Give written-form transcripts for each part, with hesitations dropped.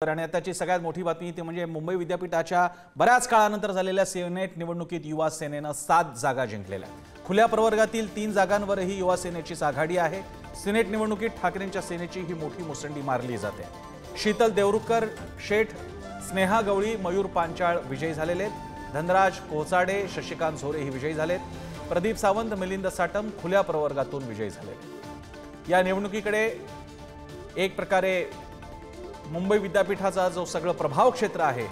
आणि आताची सगळ्यात मोठी बातमी ती म्हणजे मुंबई विद्यापीठाच्या बऱ्याच काळानंतर झालेल्या सिनेट निवडणुकीत युवा सेनेने 7 जागा जिंकलेल्या आहेत। खुल्या प्रवर्गातील 3 जागांवरही युवा सेनेचीच आघाडी आहे। सिनेट निवडणुकीत ठाकरेंच्या सेनेची ही मोठी मुसंडी मारली जाते। शीतल देवरुखकर, शेठ स्नेहा गवळी, मयूर पांचाळ विजयी झालेले आहेत। धनराज कोचाडे, शशिकांत झोरे ही विजयी झालेत। प्रदीप सावंत, मिलिंद साटम खुल्या प्रवर्गातून विजयी झाले। या निवडणुकीकडे एक प्रकारे मुंबई विद्यापीठाचा जो सगळं प्रभाव क्षेत्र आहे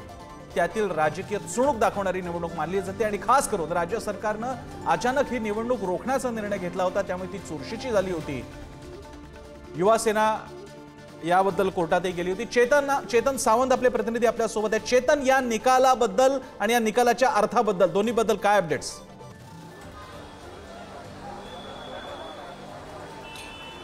त्यातील राजकीय चुणूक दाखवणारी निवडणूक मानली जाते आणि खास करून राज्य सरकारनं अचानक ही निवडणूक रोखण्याचा निर्णय घेतला होता, त्यामुळे ती चुरशीची झाली होती। युवा सेना याबद्दल कोर्टातही गेली होती। चेतन सावंत आपले प्रतिनिधी आपल्या सोबत आहेत। चेतन, या निकालाबद्दल आणि या निकालाच्या अर्थाबद्दल दोन्हीबद्दल काय अपडेट्स?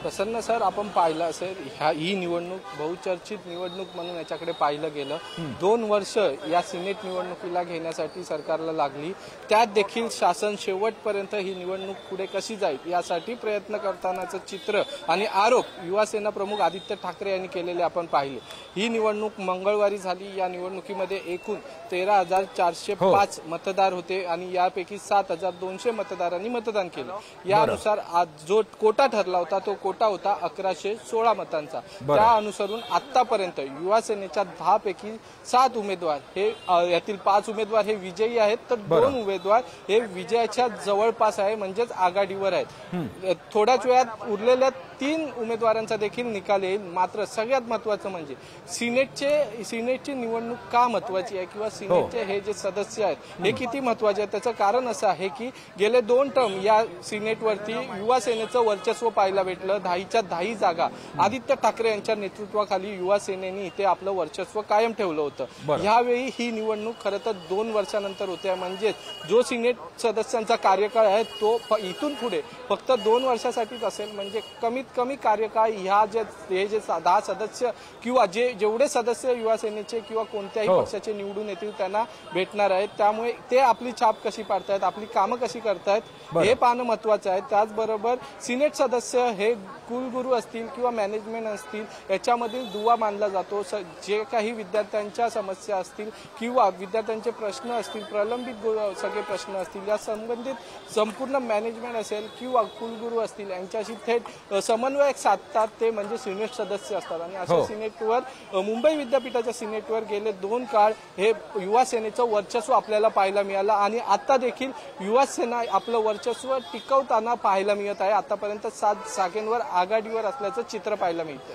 प्रसन्न सर, आपण पाहिलं असेल ही निवडणूक बहुचर्चित निवडणूक म्हणून याच्याकडे पाहिलं गेलं। 2 वर्ष या सिनेट निवडणुकीला घेण्यासाठी सरकारला लागली, त्यात देखील शासन शेवटपर्यंत ही निवडणूक पुढे कशी जाईल यासाठी प्रयत्न करतानाचं चित्र आणि आरोप युवा सेना प्रमुख आदित्य ठाकरे यांनी केलेले आपण पाहिले। ही निवडणूक मंगळवारी झाली। या निवडणुकीमध्ये एकूण 13,405 मतदार होते आणि यापैकी 7,200 मतदारांनी मतदान केलं। यानुसार आज जो कोटा ठरला होता तो कोटा होता 1116 मतांचा। त्या अनुसरून आतापर्यंत युवा सेनेच्या 10 पैकी 7 उमेदवार हे यातील 5 उमेदवार हे विजयी आहेत, तर 2 उमेदवार हे विजयाच्या जवळपास आहे, म्हणजेच आघाडीवर आहेत। थोड्याच वेळात उरलेल्या 3 उमेदवारांचा देखील निकाल येईल। मात्र सगळ्यात महत्त्वाचं म्हणजे सिनेटची निवडणूक का महत्त्वाची आहे किंवा सिनेटचे हे जे सदस्य आहेत हे किती महत्त्वाचे आहेत, त्याचं कारण असं आहे की गेले 2 टर्म या सिनेटवरती युवा सेनेचं वर्चस्व पाहायला भेटलं। 10च्या 10 जागा आदित्य ठाकरे यांच्या नेतृत्वाखाली युवा सेनेने इथे आपलं वर्चस्व कायम ठेवलं होतं। यावेळी ही निवडणूक खरं तर 2 वर्षानंतर होते, म्हणजे जो सिनेट सदस्यांचा कार्यकाळ आहे तो इथून पुढे फक्त 2 वर्षासाठीच असेल। म्हणजे कमीत कमी कार्यकाळ हे जे 10 सदस्य किंवा जेवढे सदस्य युवा सेनेचे किंवा कोणत्याही पक्षाचे निवडून येतील त्यांना भेटणार आहेत। त्यामुळे ते आपली छाप कशी पाडतायत, आपली कामं कशी करतायत हे पाहणं महत्त्वाचं आहे। त्याचबरोबर सिनेट सदस्य हे कुलगुरू असतील किंवा मॅनेजमेंट असतील याच्यामधील दुवा मानला जातो। जे काही विद्यार्थ्यांच्या समस्या असतील किंवा विद्यार्थ्यांचे प्रश्न असतील, प्रलंबित सगळे प्रश्न असतील, या संबंधित संपूर्ण मॅनेजमेंट असेल किंवा कुलगुरू असतील यांच्याशी थेट समन्वयक साधतात ते म्हणजे सिनेट सदस्य असतात। आणि अशा सिनेटवर मुंबई विद्यापीठाच्या सिनेटवर गेले 2 काळ हे युवा सेनेचं वर्चस्व आपल्याला पाहायला मिळालं आणि आता देखील युवा सेना आपलं वर्चस्व टिकवताना पाहायला मिळत आहे। आतापर्यंत 7 जागांवर आघाडीवर असल्याचं चित्र पाहायला मिळतं।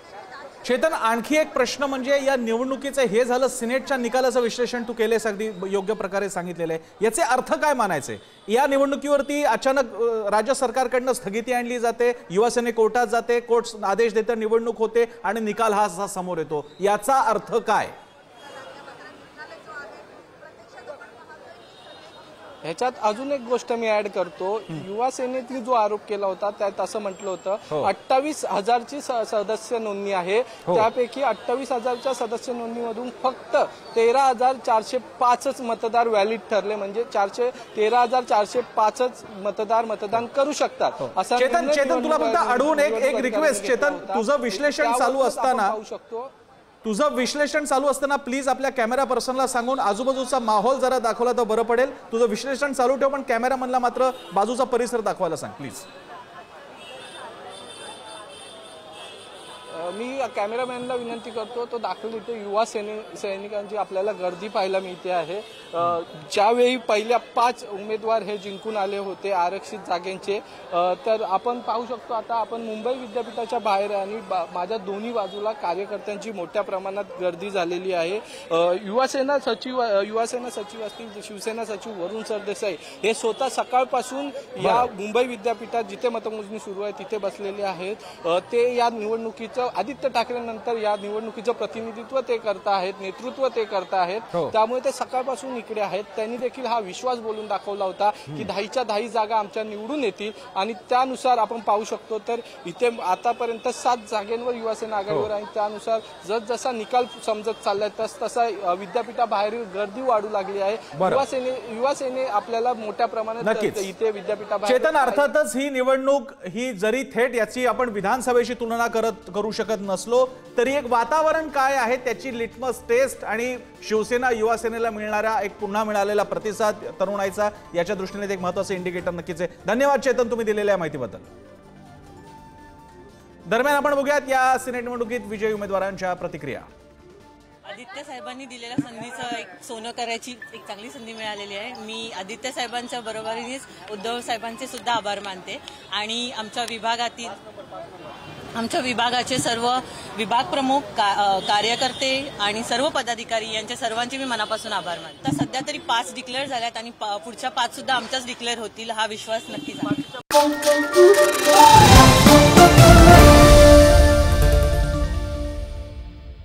चेतन, आणखी एक प्रश्न म्हणजे या निवडणुकीचं हे झालं, सिनेटच्या निकालाचं विश्लेषण तू केलेस, अगदी योग्य प्रकारे सांगितलेलं आहे। याचे अर्थ काय मानायचे? या निवडणुकीवरती अचानक राज्य सरकारकडनं स्थगिती आणली जाते, युवा सेने कोर्टात जाते, कोर्ट आदेश देते, निवडणूक होते आणि निकाल हा असा समोर येतो, याचा अर्थ काय? ह्याच्यात अजून एक गोष्ट मी ऍड करतो। युवा सेनेतील जो आरोप केला होता त्यात असं म्हटलं होतं 28,000ची सदस्य नोंदणी आहे, त्यापैकी 28,000च्या सदस्य नोंदणीमधून फक्त 13,405च मतदार व्हॅलिड ठरले, म्हणजे 13,405च मतदान करू शकतात असं। चेतन, तुला फक्त अडवून एक रिक्वेस्ट, चेतन, तुझं विश्लेषण चालू असताना प्लीज आपल्या कॅमेरा पर्सनला सांगून आजूबाजूचा माहोल जरा दाखवला तर बरं पडेल। तुझं विश्लेषण चालू ठेव, पण कॅमेरामनला मात्र बाजूचा परिसर दाखवायला सांग प्लीज। मी कॅमेरामॅनला विनंती करतो तो दाखल इथे युवा सैनिकांची आपल्याला गर्दी पाहायला मिळते आहे। ज्यावेळी पहिल्या 5 उमेदवार हे जिंकून आले होते आरक्षित जागेंचे, तर आपण पाहू शकतो आता आपण मुंबई विद्यापीठाच्या बाहेर आणि माझ्या दोन्ही बाजूला कार्यकर्त्यांची मोठ्या प्रमाणात गर्दी झालेली आहे। युवा सेना सचिव असतील, शिवसेना सचिव वरुण सरदेसाई हे स्वतः सकाळपासून या मुंबई विद्यापीठात जिथे मतमोजणी सुरू आहे तिथे बसलेले आहेत। ते या निवडणुकीचं आदित्य ठाकरेंनंतर या निवडणुकीचं प्रतिनिधित्व ते करत आहेत, नेतृत्व ते करत आहेत, त्यामुळे ते सकाळपासून इकडे आहेत। त्यांनी देखील हा विश्वास बोलून दाखवला होता की 10च्या 10 जागा आमच्या निवडून येतील आणि त्यानुसार आपण पाहू शकतो तर इथे आतापर्यंत 7 जागांवर युवा सेना आघाडीवर आहे। त्यानुसार जसजसा निकाल समजत चाललाय तसा विद्यापीठाबाहेरील गर्दी वाढू लागली आहे। युवा सेने आपल्याला मोठ्या प्रमाणात इथे विद्यापीठाबाहेर। चेतन, अर्थातच ही निवडणूक ही जरी थेट याची आपण विधानसभेशी तुलना करू शकतो शकत नसलो तरी एक वातावरण काय आहे त्याची लिटमस टेस्ट आणि शिवसेना युवा सेनेला मिळणारा एक पुन्हा मिळालेला प्रतिसाद तरुणाईचा याच्या दृष्टीने एक महत्त्वाचं इंडिकेटर नक्कीच आहे. धन्यवाद चेतन तुम्ही दिलेल्या माहितीबद्दल. दरम्यान आपण बघूयात या सिनेट निवडणुकीत विजयी उमेदवारांच्या प्रतिक्रिया. आदित्य साहेबांनी दिलेल्या संधीचं एक सोनं करायची एक चांगली संधी मिळालेली आहे. मी आदित्य साहेबांच्या बरोबरीनेच उद्धव साहेबांचे सुद्धा आभार मानते आणि आमच्या विभागाचे सर्व विभाग प्रमुख कार्यकर्ते आणि सर्व पदाधिकारी यांच्या सर्वांचे मी मनापासून आभार मानते. तर सध्या तरी 5 डिक्लेअर झाल्यात आणि पुढच्या 5 सुद्धा आमच्याच डिक्लेअर होतील हा विश्वास नक्कीच आहे.